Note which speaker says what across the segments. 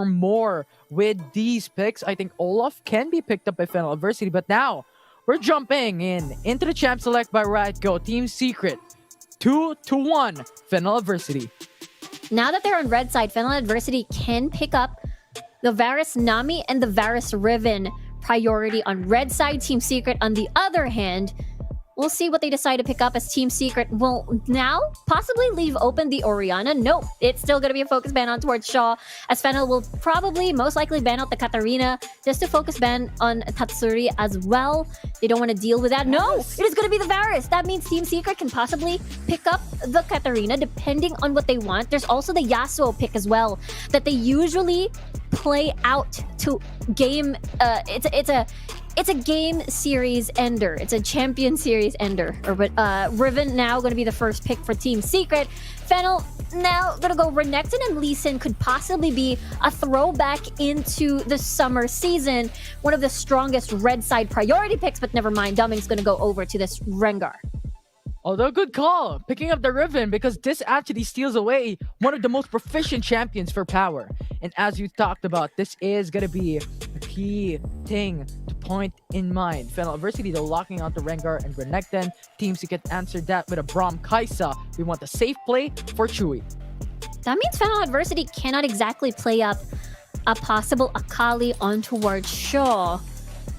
Speaker 1: more with these picks. I think Olaf can be picked up by FENNEL Adversity, but now we're jumping into the champ select by Riot Go. Team Secret 2-1 FENNEL Adversity.
Speaker 2: Now that they're on red side, FENNEL Adversity can pick up the Varus Nami and the Varus Riven priority on red side. Team Secret, on the other hand, we'll see what they decide to pick up, as Team Secret will now possibly leave open the Orianna. Nope, it's still going to be a focus ban on towards Shaw, as FENNEL will probably most likely ban out the Katarina just to focus ban on Tatsuri as well. They don't want to deal with that. No, it is going to be the Varus. That means Team Secret can possibly pick up the Katarina depending on what they want. There's also the Yasuo pick as well that they usually play out to game. It's a game series ender. It's a champion series ender. Riven now going to be the first pick for Team Secret. FENNEL now going to go Renekton, and Lee Sin could possibly be a throwback into the summer season. One of the strongest red side priority picks, but never mind. Dumming's going to go over to this Rengar.
Speaker 1: Although good call, picking up the Riven, because this actually steals away one of the most proficient champions for power. And as you talked about, this is going to be a key thing to point in mind. FENNEL Adversity, they're locking out the Rengar and Renekton. Team Secret answered that with a Braum Kaisa. We want a safe play for Chewy.
Speaker 2: That means FENNEL Adversity cannot exactly play up a possible Akali on towards Shaw.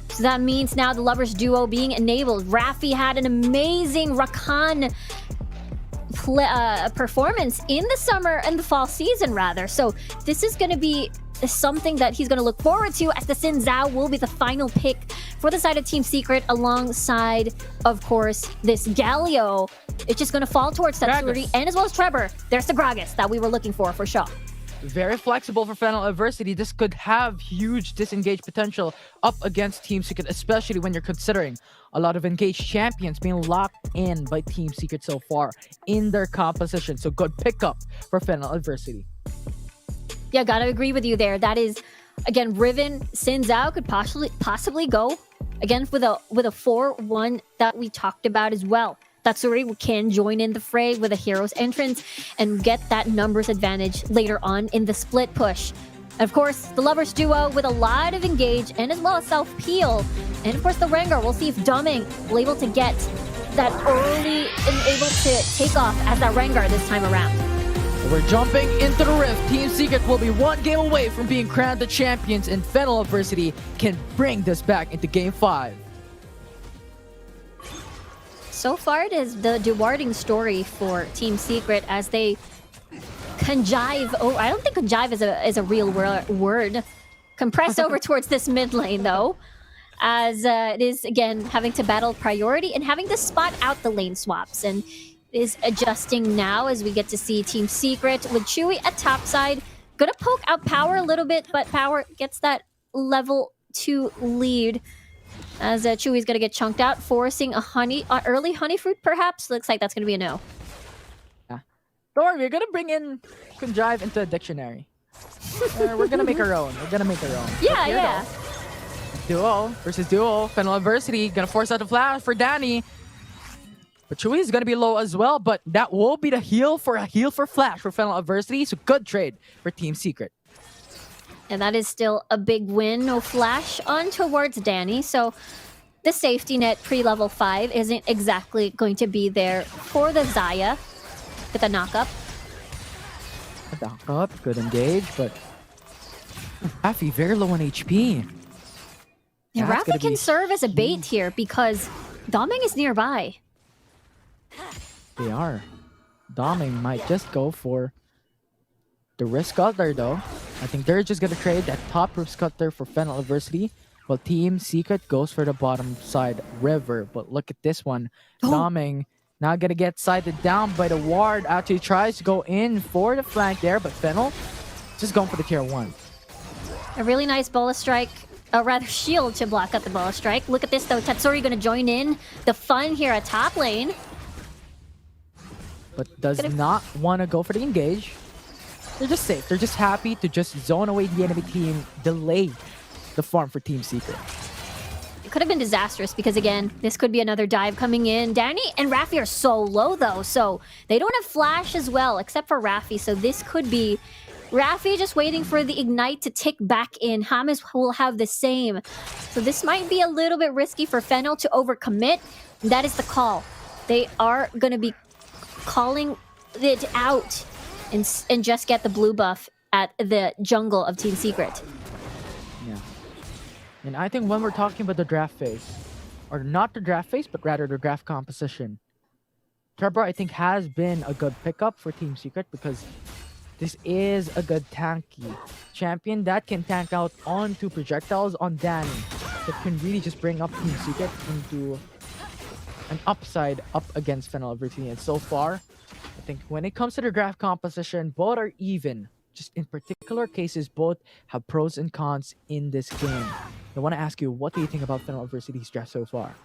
Speaker 2: So that means now the Lovers duo being enabled. Raffi had an amazing Rakan performance in the summer and the fall season, rather. So this is going to be something that he's going to look forward to, as the Xin Zhao will be the final pick for the side of Team Secret, alongside, of course, this Galio. It's just going to fall towards Tatsuri and as well as Trevor. There's the Gragas that we were looking for Shaw.
Speaker 1: Very flexible for FENNEL Adversity. This could have huge disengage potential up against Team Secret, especially when you're considering a lot of engaged champions being locked in by Team Secret so far in their composition. So good pickup for FENNEL Adversity.
Speaker 2: Yeah, gotta agree with you there. That is, again, Riven, Xin Zhao could possibly go again with a 4-1 that we talked about as well. Tatsuri can join in the fray with a hero's entrance and get that numbers advantage later on in the split push. And of course, the Lovers duo with a lot of engage and as well as self-peel. And of course, the Rengar. We'll see if Dumming will able to get that early and able to take off as that Rengar this time around.
Speaker 1: We're jumping into the Rift. Team Secret will be one game away from being crowned the champions, and FENNEL Adversity can bring this back into Game 5.
Speaker 2: So far, it is the rewarding story for Team Secret as they conjive. Oh, I don't think conjive is a real word. Compress over towards this mid lane, though, as it is, again, having to battle priority and having to spot out the lane swaps. And is adjusting now as we get to see Team Secret with Chewy at top side. Gonna poke out Power a little bit, but Power gets that level 2 lead. As Chewy's going to get chunked out, forcing a early honey fruit, perhaps. Looks like that's going to be a no.
Speaker 1: Yeah. Don't worry, we're going to bring in Conjive into a dictionary. We're going to make our own.
Speaker 2: Yeah, yeah.
Speaker 1: Duo versus duo. FENNEL Adversity going to force out the flash for Danny. But Chewy is going to be low as well, but that will be the heal for flash for FENNEL Adversity. So good trade for Team Secret.
Speaker 2: And that is still a big win. No flash on towards Danny. So the safety net pre-level 5 isn't exactly going to be there for the Xayah with a knock-up.
Speaker 1: A knock-up, good engage, but Raffi very low on HP.
Speaker 2: Yeah, Raffi can serve as a bait here because Doming is nearby.
Speaker 1: They are. Doming might just go for the Risk Cutter, though. I think they're just going to trade that top Risk Cutter for FENNEL Adversity, while Team Secret goes for the bottom side River. But look at this one. Doming not going to get sighted down by the ward. Actually tries to go in for the flank there, but FENNEL just going for the tier 1.
Speaker 2: A really nice Bola Strike. Rather, shield to block out the Bola Strike. Look at this, though. Tatsuri going to join in the fun here at top lane.
Speaker 1: But does not want to go for the engage. They're just safe. They're just happy to just zone away the enemy team, delay the farm for Team Secret.
Speaker 2: It could have been disastrous because, again, this could be another dive coming in. Danny and Raffi are so low, though, so they don't have flash as well, except for Raffi, so this could be Raffi just waiting for the Ignite to tick back in. Hamas will have the same. So this might be a little bit risky for FENNEL to overcommit. That is the call. They are going to be calling it out and just get the blue buff at the jungle of Team Secret.
Speaker 1: Yeah. And I think when we're talking about the draft phase, or not the draft phase, but rather the draft composition, Trevor, I think, has been a good pickup for Team Secret because this is a good tanky champion that can tank out onto projectiles on Danny. That can really just bring up Team Secret into an upside up against FENNEL Adversity. And so far, I think when it comes to the draft composition, both are even. Just in particular cases, both have pros and cons in this game. I want to ask you, what do you think about FENNEL Adversity's draft so far?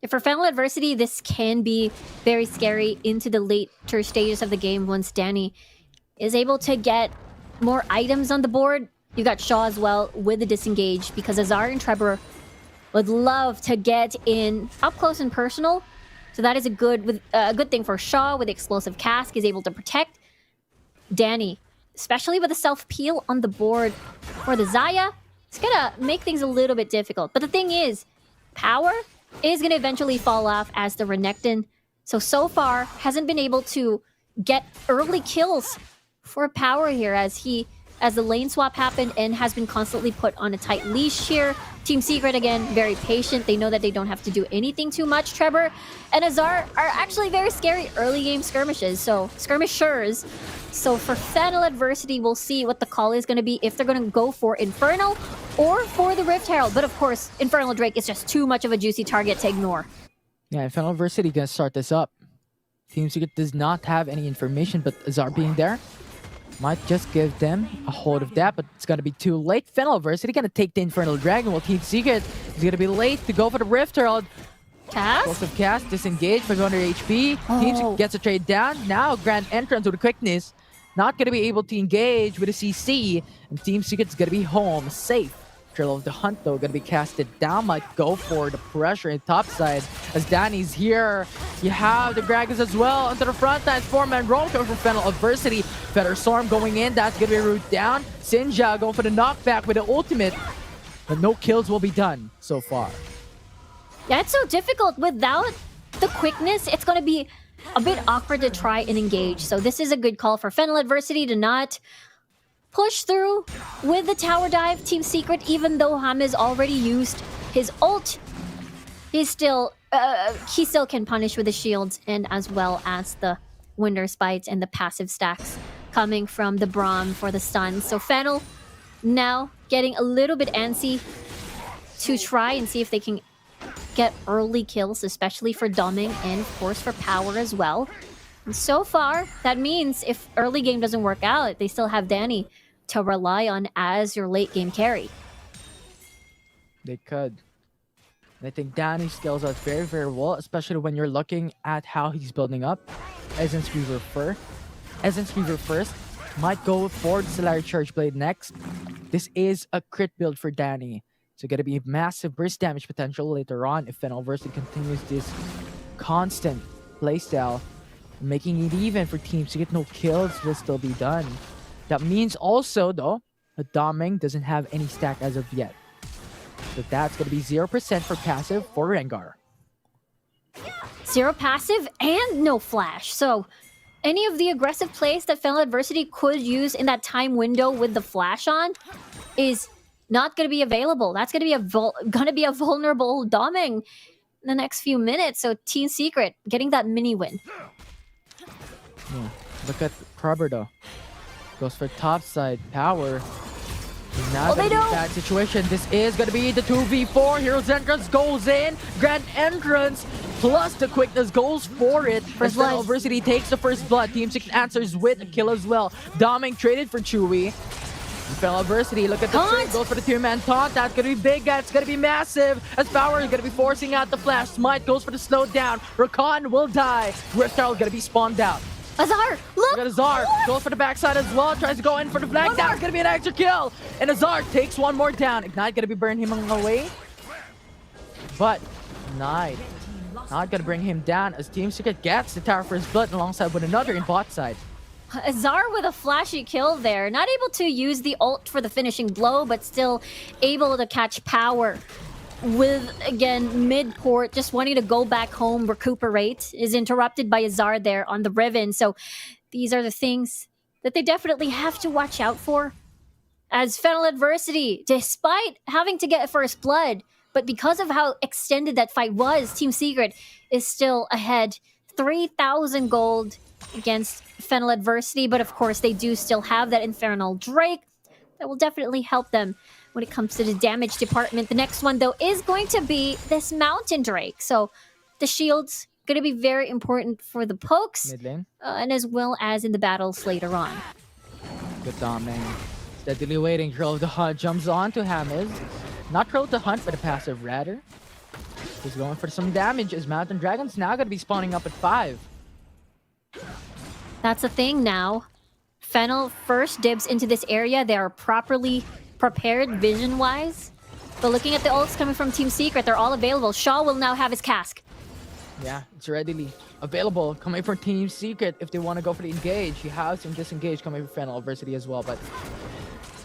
Speaker 2: For FENNEL Adversity, this can be very scary into the later stages of the game once Danny is able to get more items on the board. You got Shaw as well with the disengage because Azar and Trevor would love to get in up close and personal. So that is a good thing for Shaw with the explosive cask. Is able to protect Danny, especially with the self-peel on the board for the Xayah. It's gonna make things a little bit difficult. But the thing is, power is gonna eventually fall off as the Renekton. So far, hasn't been able to get early kills for power here as the lane swap happened and has been constantly put on a tight leash here. Team Secret, again, very patient. They know that they don't have to do anything too much. Trevor and Azar are actually very scary early game skirmishers. So for FENNEL Adversity, we'll see what the call is going to be, if they're going to go for Infernal or for the Rift Herald. But of course, Infernal Drake is just too much of a juicy target to ignore.
Speaker 1: Yeah, and FENNEL Adversity gonna start this up. Team Secret does not have any information, but Azar being there might just give them a hold of that, but it's gonna be too late. FENNEL Adversity gonna take the Infernal Dragon, while Team Secret is gonna be late to go for the Rift Herald. Explosive cast, disengage, 500 HP. Team Secret gets a trade down. Now Grand Entrance with the quickness. Not gonna be able to engage with a CC, and Team Secret's gonna be home safe. Trail of the Hunt, though, gonna be casted down. Might go for the pressure in top side as Danny's here. You have the Dragons as well onto the front line. 4-man roll coming from FENNEL Adversity. Feather Storm going in. That's gonna be root down. Sinja going for the knockback with the ultimate, but no kills will be done so far.
Speaker 2: Yeah, it's so difficult without the quickness. It's gonna be a bit awkward to try and engage. So this is a good call for FENNEL Adversity to not push through with the tower dive. Team Secret, even though Hamas already used his ult, he still can punish with the shields and as well as the Winder Spites and the passive stacks coming from the Braum for the stun. So FENNEL now getting a little bit antsy to try and see if they can get early kills, especially for Doming and of course for power as well. And so far, that means if early game doesn't work out, they still have Danny to rely on as your late game carry.
Speaker 1: They could. I think Danny scales out very, very well, especially when you're looking at how he's building up. Essence Weaver first. Might go for the Solari Charge Blade next. This is a crit build for Danny. So gonna be massive burst damage potential later on if FENNEL Adversity continues this constant playstyle. Making it even for teams to get no kills will still be done. That means also, though, that Doming doesn't have any stack as of yet. So that's going to be 0% for passive for Rengar.
Speaker 2: 0 passive and no flash. So any of the aggressive plays that FENNEL Adversity could use in that time window with the flash on is not going to be available. That's going to be a vulnerable Doming in the next few minutes. So Team Secret getting that mini win.
Speaker 1: Yeah. Look at Crubber though. Goes for top side power. Now in that situation, this is gonna be the 2v4. Hero's Entrance goes in. Grand Entrance plus the quickness goes for it. As FENNEL Adversity takes the first blood. Team 6 answers with a kill as well. Doming traded for Chewy. FENNEL Adversity, look at the trade, goes for the 2-man taunt. That's gonna be big, that's gonna be massive. As Power is gonna be forcing out the flash. Smite goes for the slowdown. Rakan will die. Rift Herald gonna be spawned out.
Speaker 2: Azar, look!
Speaker 1: At Azar, goes for the backside as well, tries to go in for the flag. That's gonna be an extra kill. And Azar takes one more down. Ignite gonna be burning him away. But Ignite not gonna bring him down as Team Secret gets the tower for his blood alongside with another in bot side.
Speaker 2: Azar with a flashy kill there. Not able to use the ult for the finishing blow, but still able to catch power. With, again, mid-port, just wanting to go back home, recuperate, is interrupted by Azar there on the Riven. So these are the things that they definitely have to watch out for. As FENNEL Adversity, despite having to get first blood, but because of how extended that fight was, Team Secret is still ahead. 3,000 gold against FENNEL Adversity, but of course they do still have that Infernal Drake that will definitely help them when it comes to the damage department. The next one, though, is going to be this Mountain Drake. So the shields going to be very important for the pokes,
Speaker 1: Mid lane.
Speaker 2: and as well as in the battles later on.
Speaker 1: Good doming. Steadily waiting. Troll the Hunt jumps on to Hamiz. Not Troll the Hunt, but a passive rather. He's going for some damage as Mountain Dragon's now going to be spawning up at 5.
Speaker 2: That's the thing now. FENNEL first dibs into this area. They are properly prepared vision-wise. But looking at the ults coming from Team Secret, they're all available. Shaw will now have his cask.
Speaker 1: Yeah, it's readily available coming from Team Secret if they want to go for the engage. You have some disengage coming from FENNEL Adversity as well, but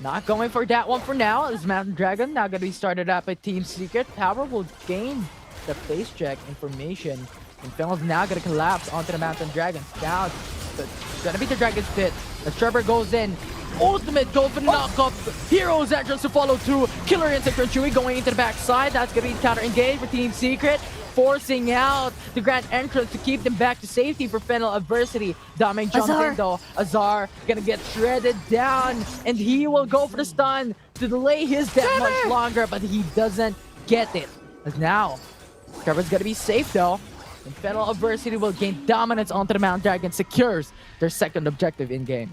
Speaker 1: not going for that one for now. As Mountain Dragon now going to be started up by Team Secret. Power will gain the face check information, and FENNEL's now going to collapse onto the Mountain Dragon. Now, it's going to be the Dragon's Pit. The Trevor goes in. Ultimate goal for the knockup. Hero's entrance to follow through. Killer Insect from Chewy going into the backside. That's going to be counter engaged for Team Secret, forcing out the grand entrance to keep them back to safety for FENNEL Adversity. Daming jumps in though. Azar gonna get shredded down, and he will go for the stun to delay his death much longer, but he doesn't get it. As now, Trevor's gonna be safe though, and FENNEL Adversity will gain dominance onto the Mountain Dragon, secures their second objective in game.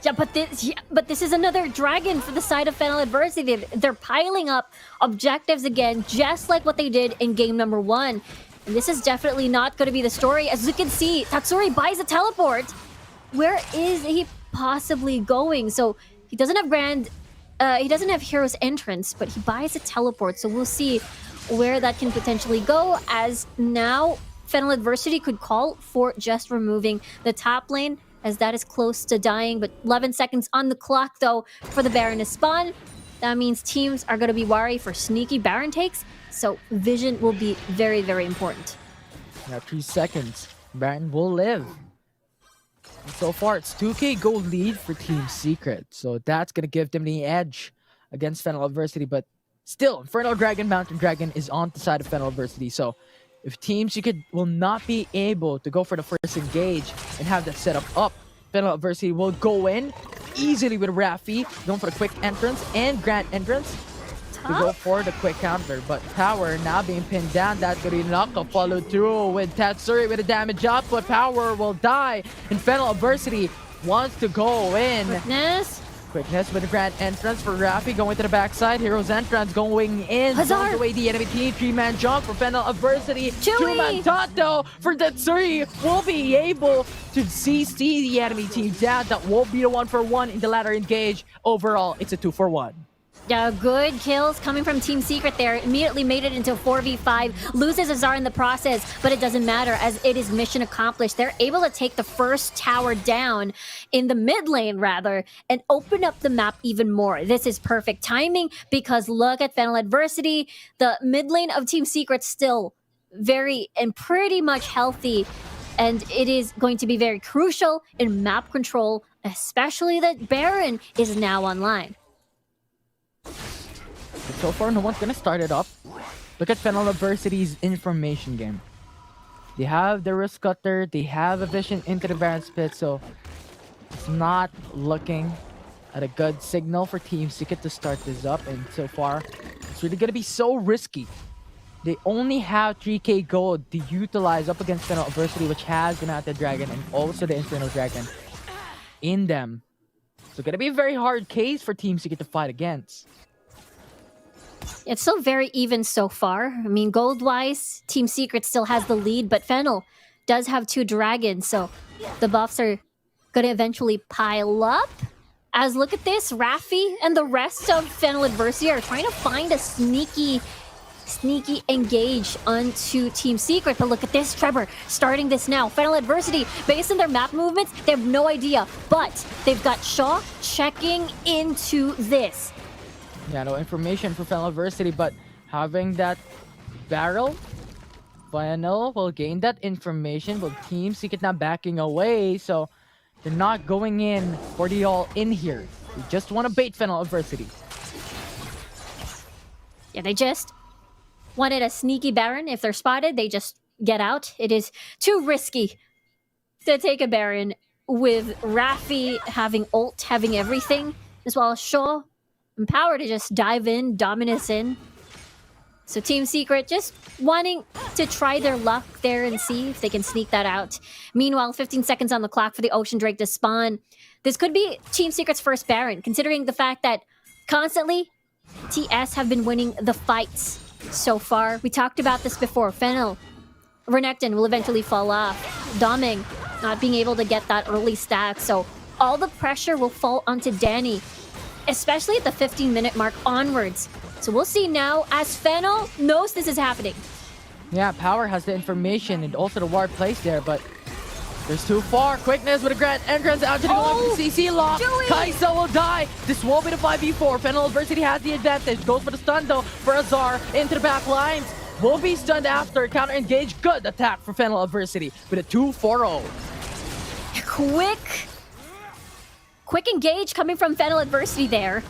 Speaker 2: Yeah, but this is another dragon for the side of FENNEL Adversity. They're piling up objectives again, just like what they did in game number 1. And this is definitely not going to be the story. As you can see, Tatsuri buys a teleport. Where is he possibly going? So he doesn't have he doesn't have Hero's Entrance, but he buys a teleport. So we'll see where that can potentially go, as now FENNEL Adversity could call for just removing the top lane, as that is close to dying, but 11 seconds on the clock, though, for the Baron to spawn. That means teams are going to be wary for sneaky Baron takes, so vision will be very, very important.
Speaker 1: Now 3 seconds. Baron will live. And so far, it's 2k gold lead for Team Secret, so that's going to give them the edge against FENNEL Adversity, but still, Infernal Dragon, Mountain Dragon is on the side of FENNEL Adversity, so if Team Secret will not be able to go for the first engage and have that setup up, FENNEL Adversity will go in easily with Raffi, going for the quick entrance and grand entrance to go for the quick counter. But Power now being pinned down, that's going to be knocked off, followed through with Tatsuri with a damage up, but Power will die, and FENNEL Adversity wants to go in. Quickness with the grand entrance for Raffi, going to the backside. Hero's Entrance going in. Zones away the enemy team. 3-man jump for FENNEL Adversity. 2-man Tato for Tatsuri. Will be able to CC the enemy team down. That will be the 1-for-1 in the ladder engage. Overall, it's a 2-for-1.
Speaker 2: Yeah, good kills coming from Team Secret there. Immediately made it into a 4v5. Loses Azar in the process, but it doesn't matter as it is mission accomplished. They're able to take the first tower down in the mid lane, rather, and open up the map even more. This is perfect timing because look at FENNEL Adversity. The mid lane of Team Secret still very and pretty much healthy, and it is going to be very crucial in map control, especially that Baron is now online.
Speaker 1: But so far, no one's gonna start it up. Look at FENNEL Adversity's information game. They have the Risk Cutter, they have a vision into the Baron's Pit, so it's not looking at a good signal for Team Secret to start this up, and so far, it's really gonna be so risky. They only have 3k gold to utilize up against FENNEL Adversity, which has the Mountain Dragon and also the Infernal Dragon in them. So gonna be a very hard case for Team Secret to fight against.
Speaker 2: It's still very even so far. I mean, gold-wise, Team Secret still has the lead, but FENNEL does have 2 dragons, so the buffs are gonna eventually pile up. As look at this, Raffi and the rest of FENNEL Adversity are trying to find a sneaky sneaky engage onto Team Secret. But look at this, Trevor, starting this now. FENNEL Adversity, based on their map movements, they have no idea. But they've got Shaw checking into this.
Speaker 1: Yeah, no information for FENNEL Adversity, but having that barrel, FENNEL will gain that information, while Team Secret now backing away, so they're not going in for the all-in here. They just want to bait FENNEL Adversity.
Speaker 2: Yeah, they just wanted a sneaky Baron. If they're spotted, they just get out. It is too risky to take a Baron with Raffi having ult, having everything, as well as Shaw and Power to just dive in, Dominus in. So Team Secret just wanting to try their luck there and see if they can sneak that out. Meanwhile, 15 seconds on the clock for the Ocean Drake to spawn. This could be Team Secret's first Baron, considering the fact that constantly TS have been winning the fights so far. We talked about this before. FENNEL, Renekton will eventually fall off. Doming not being able to get that early stack. So all the pressure will fall onto Danny, especially at the 15-minute mark onwards. So we'll see now as FENNEL knows this is happening.
Speaker 1: Yeah, Power has the information and also the ward placed there, but there's too far. Quickness with a grand entrance out to the CC lock. Kai'Sa will die. This will be the 5v4. FENNEL Adversity has the advantage. Goes for the stun though for Azar into the back lines. Will be stunned after. Counter engage. Good attack for FENNEL Adversity with a 2-4-0.
Speaker 2: Quick engage coming from FENNEL Adversity there,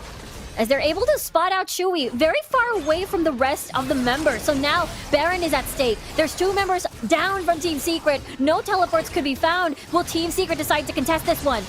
Speaker 2: as they're able to spot out Chewy very far away from the rest of the members. So now Baron is at stake. There's 2 members down from Team Secret. No teleports could be found. Will Team Secret decide to contest this one?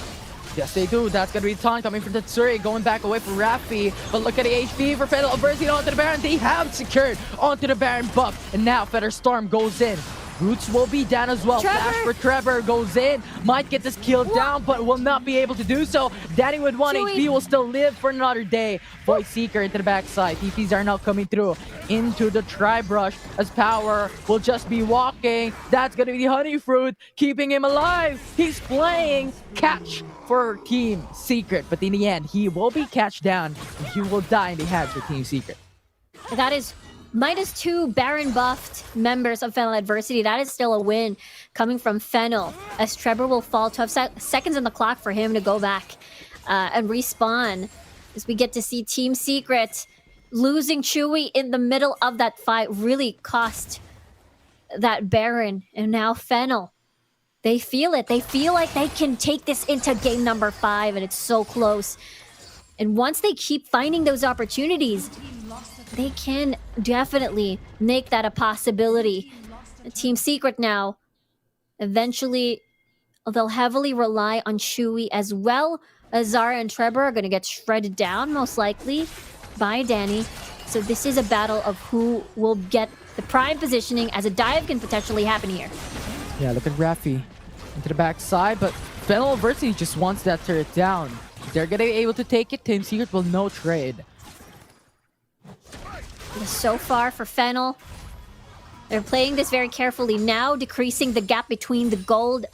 Speaker 1: Yes, they do. That's going to be a taunt coming from Tatsuri, going back away from Raffi. But look at the HP for FENNEL Adversity onto the Baron. They have secured onto the Baron buff. And now Feather Storm goes in. Boots will be down as well.
Speaker 2: Trevor.
Speaker 1: Flash for Trevor goes in. Might get this kill down, but will not be able to do so. Danny with 1
Speaker 2: Chewy.
Speaker 1: HP will still live for another day. Voice Seeker into the backside. TPs are now coming through into the Tri-Brush as Power will just be walking. That's going to be the Honey Fruit, keeping him alive. He's playing catch for Team Secret, but in the end, he will be catched down and he will die in the hands of Team Secret.
Speaker 2: That is -2 Baron buffed members of FENNEL Adversity. That is still a win coming from FENNEL, as Trevor will fall 12 seconds on the clock for him to go back and respawn, as we get to see Team Secret losing Chewy in the middle of that fight really cost that Baron. And now FENNEL, they feel it. They feel like they can take this into game number 5, and it's so close. And once they keep finding those opportunities, they can definitely make that a possibility. Team Secret now, eventually, they'll heavily rely on Chewy as well. Zara and Trevor are going to get shredded down, most likely, by Danny. So this is a battle of who will get the prime positioning, as a dive can potentially happen here.
Speaker 1: Yeah, look at Raffi into the backside, but FENNEL Adversity just wants that turret down. If they're going to be able to take it, Team Secret will no trade.
Speaker 2: So far for FENNEL, they're playing this very carefully now, decreasing the gap between the gold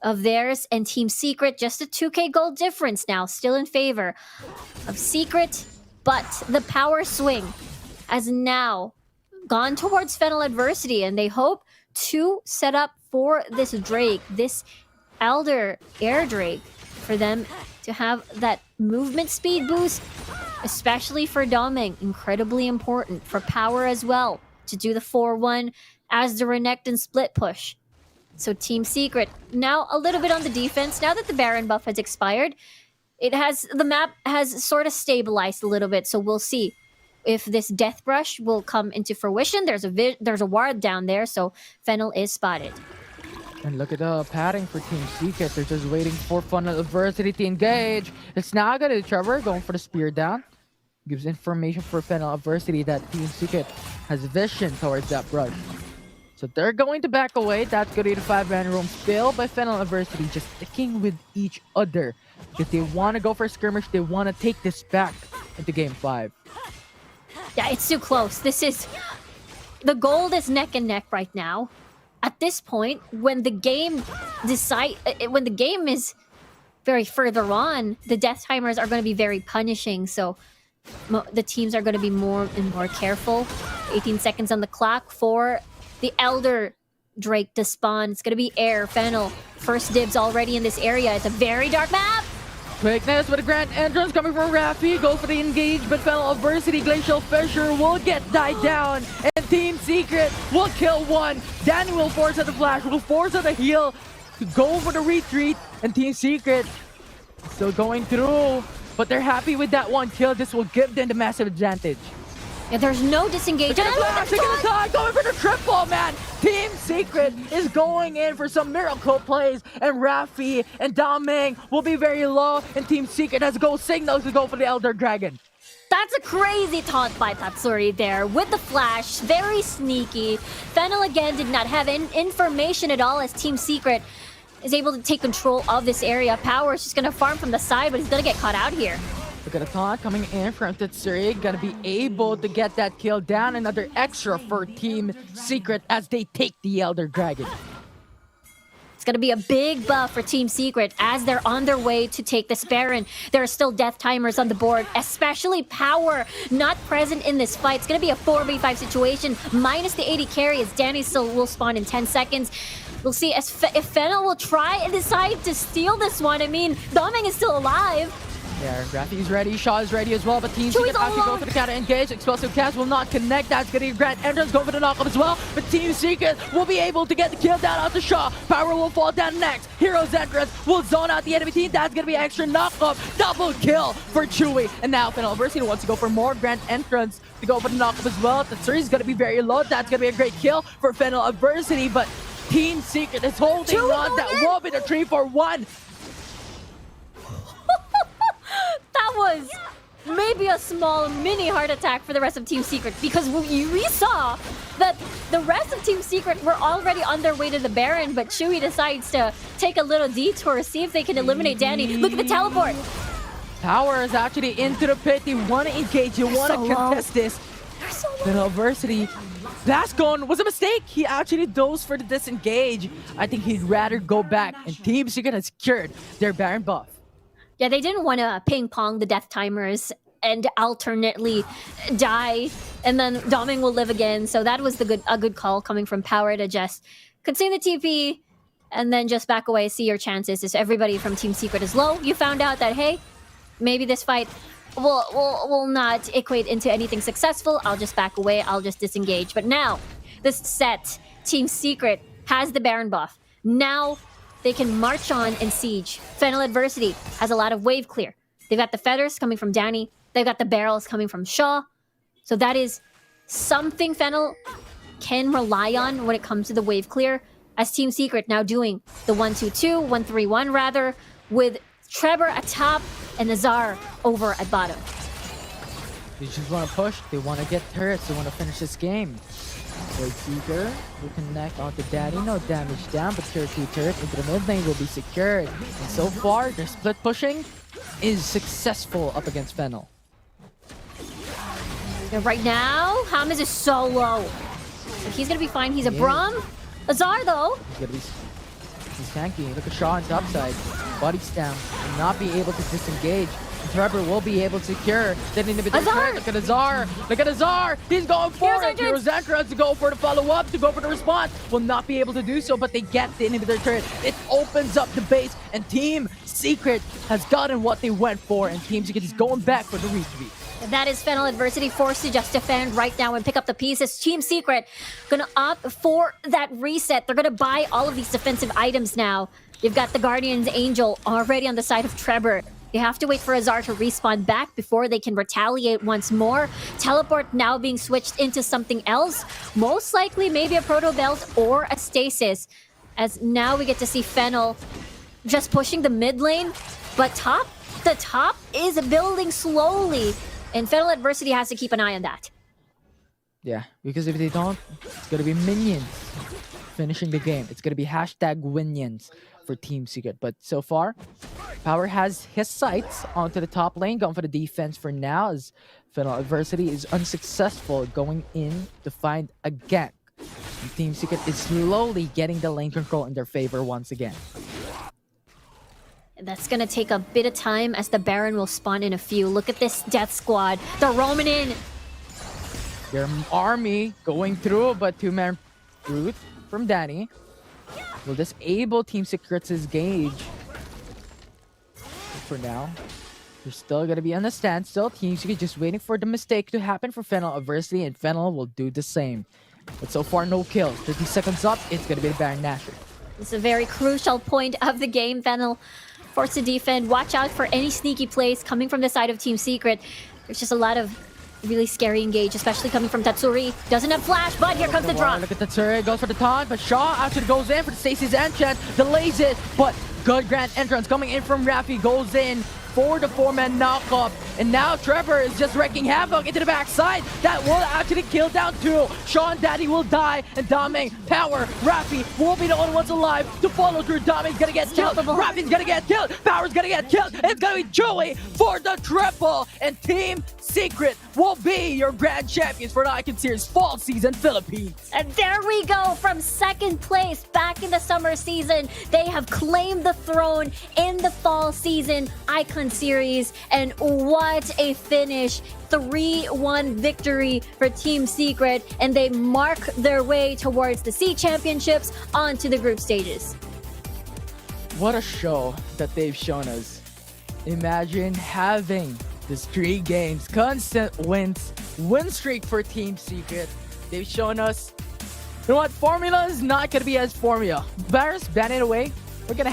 Speaker 2: of theirs and Team Secret. Just a 2k gold difference now, still in favor of Secret, but the power swing has now gone towards FENNEL Adversity, and they hope to set up for this Drake, this Elder Air Drake, for them to have that movement speed boost, especially for Doming. Incredibly important for Power as well, to do the 4-1 as the Renekton split push. So Team Secret now a little bit on the defense. Now that the Baron buff has expired, the map has sort of stabilized a little bit. So we'll see if this Death Rush will come into fruition. There's a ward down there, so FENNEL is spotted.
Speaker 1: And look at the padding for Team Secret. They're just waiting for FENNEL Adversity to engage. It's now going to Trevor going for the spear down. Gives information for FENNEL Adversity that Team Secret has vision towards that brush. So they're going to back away. That's going to be the 5-man room still by FENNEL Adversity, just sticking with each other. If they want to go for a skirmish, they want to take this back into game 5.
Speaker 2: Yeah, it's too close. The gold is neck and neck right now. At this point, when the game is very further on, the death timers are going to be very punishing. So the teams are going to be more and more careful 18 seconds on the clock for the Elder Drake to spawn. It's gonna be Air, FENNEL. First dibs already in this area. It's a very dark map.
Speaker 1: Quickness with a grand entrance coming from Rafi. Go for the engage, but FENNEL Adversity Glacial Fissure will get died down. And Team Secret will kill one. Danny will force out the flash, will force out the heal to go for the retreat. And Team Secret still going through. But they're happy with that one kill. This will give them the massive advantage.
Speaker 2: Yeah, there's no disengage.
Speaker 1: They're gonna flash, going for the triple, man. Team Secret is going in for some miracle plays, and Rafi and Daming will be very low, and Team Secret has go signals to go for the Elder Dragon.
Speaker 2: That's a crazy taunt by Tatsuri there with the flash. Very sneaky. FENNEL again did not have information at all as Team Secret is able to take control of this area. Power is just gonna farm from the side, but he's gonna get caught out here.
Speaker 1: Look at the taunt coming in from Tatsuri. Gonna be able to get that kill down. Another extra for Team Secret as they take the Elder Dragon.
Speaker 2: It's gonna be a big buff for Team Secret as they're on their way to take this Baron. There are still death timers on the board, especially Power not present in this fight. It's gonna be a 4v5 situation, minus the 80 carry as Danny still will spawn in 10 seconds. We'll see if FENNEL will try and decide to steal this one. I mean, Daming is still alive.
Speaker 1: Yeah, Rafi's ready, Shaw is ready as well, but Team Secret actually go for the counter engage. Explosive cast will not connect. That's gonna be a grand entrance, go for the knockup as well. But Team Secret will be able to get the kill down onto Shaw. Power will fall down next. Hero's entrance will zone out the enemy team. That's gonna be extra knockup. Double kill for Chewy. And now FENNEL Adversity wants to go for more grand entrance to go for the knockup as well. The 3 is gonna be very low. That's gonna be a great kill for FENNEL Adversity, but Team Secret is holding on. That will be the 3-4-1.
Speaker 2: That was maybe a small mini heart attack for the rest of Team Secret because we saw that the rest of Team Secret were already on their way to the Baron, but Chewy decides to take a little detour, see if they can eliminate Danny. Look at the teleport.
Speaker 1: Power is actually into the pit. They want to engage. You want to contest this.
Speaker 2: They're so low.
Speaker 1: The Adversity. Last gone was a mistake. He actually dove for the disengage. I think he'd rather go back, and Team Secret has secured their Baron buff.
Speaker 2: Yeah, they didn't want to ping pong the death timers and alternately die, and then Daming will live again. So that was a good call coming from Power to just consume the TP and then just back away, see your chances. As everybody from Team Secret is low, you found out that, hey, maybe this fight will not equate into anything successful. I'll just back away, I'll just disengage. But now, this set, Team Secret has the Baron buff. Now, they can march on and siege. FENNEL Adversity has a lot of wave clear. They've got the feathers coming from Danny. They've got the barrels coming from Shaw. So that is something FENNEL can rely on when it comes to the wave clear, as Team Secret now doing the 1-2-2, 1-3-1 rather, with Trevor at top and Nazar over at bottom.
Speaker 1: They just want to push. They want to get turrets. They want to finish this game. Void Seeker will connect onto Daddy. No damage down, but tier 2 turret into the mid lane will be secured. And so far, their split pushing is successful up against FENNEL.
Speaker 2: And right now, Hamas is so low. But he's going to be fine. He's a Braum. Azar, though.
Speaker 1: He's tanky. Look at Shaw on top side. Body stamp. Will not be able to disengage. And Trevor will be able to secure. Then in the middle. Look at Azar. Look at Azar. He's going for it. Hero's entrance to go for the follow-up, to go for the response. Will not be able to do so, but they get the inhibitor turret. It opens up the base, and Team Secret has gotten what they went for, and Team Secret is going back for the retreat.
Speaker 2: That is FENNEL Adversity forced to just defend right now and pick up the pieces. Team Secret gonna opt for that reset. They're gonna buy all of these defensive items now. You've got the Guardian's Angel already on the side of Trevor. You have to wait for Azar to respawn back before they can retaliate once more. Teleport now being switched into something else. Most likely maybe a Proto Belt or a Stasis. As now we get to see FENNEL just pushing the mid lane. But the top is building slowly. And FENNEL Adversity has to keep an eye on that.
Speaker 1: Yeah, because if they don't, it's going to be minions finishing the game. It's going to be hashtag winions for Team Secret. But so far, Power has his sights onto the top lane, going for the defense for now, as FENNEL Adversity is unsuccessful going in to find a gank. And Team Secret is slowly getting the lane control in their favor once again.
Speaker 2: That's gonna take a bit of time as the Baron will spawn in a few. Look at this death squad. They're roaming in.
Speaker 1: Your army going through, but two-man root from Danny will disable Team Secrets' gauge. But for now, they're still gonna be on the standstill. Team Secret just waiting for the mistake to happen for FENNEL adversity, and FENNEL will do the same. But so far, no kills. 30 seconds up, it's gonna be the Baron Nashor.
Speaker 2: It's a very crucial point of the game. FENNEL forced to defend. Watch out for any sneaky plays coming from the side of Team Secret. There's just a lot of really scary engage, especially coming from Tatsuri. Doesn't have flash, but here comes the drop.
Speaker 1: Look at Tatsuri, goes for the taunt, but Shaw actually goes in for the Stacy's entrance, delays it, but good grand entrance coming in from Rafi, goes in for the four-man knockup, and now Trevor is just wreaking havoc into the backside. That will actually kill down two. Sean Daddy will die, and Daming, Power, Rafi will be the only ones alive to follow through. Daming's gonna get killed, Rafi's gonna get killed, Power's gonna get killed, and it's gonna be Joey for the triple, and Team Secret will be your grand champions for the Icon Series Fall Season Philippines.
Speaker 2: And there we go, from second place back in the summer season. They have claimed the throne in the fall season Icon Series, and what a finish. 3-1 victory for Team Secret, and they mark their way towards the C Championships onto the group stages.
Speaker 1: What a show that they've shown us. Imagine having these 3 games, constant wins, win streak for Team Secret. They've shown us, you know what, formula is not going to be as formula. Varus, ban it away. We're going to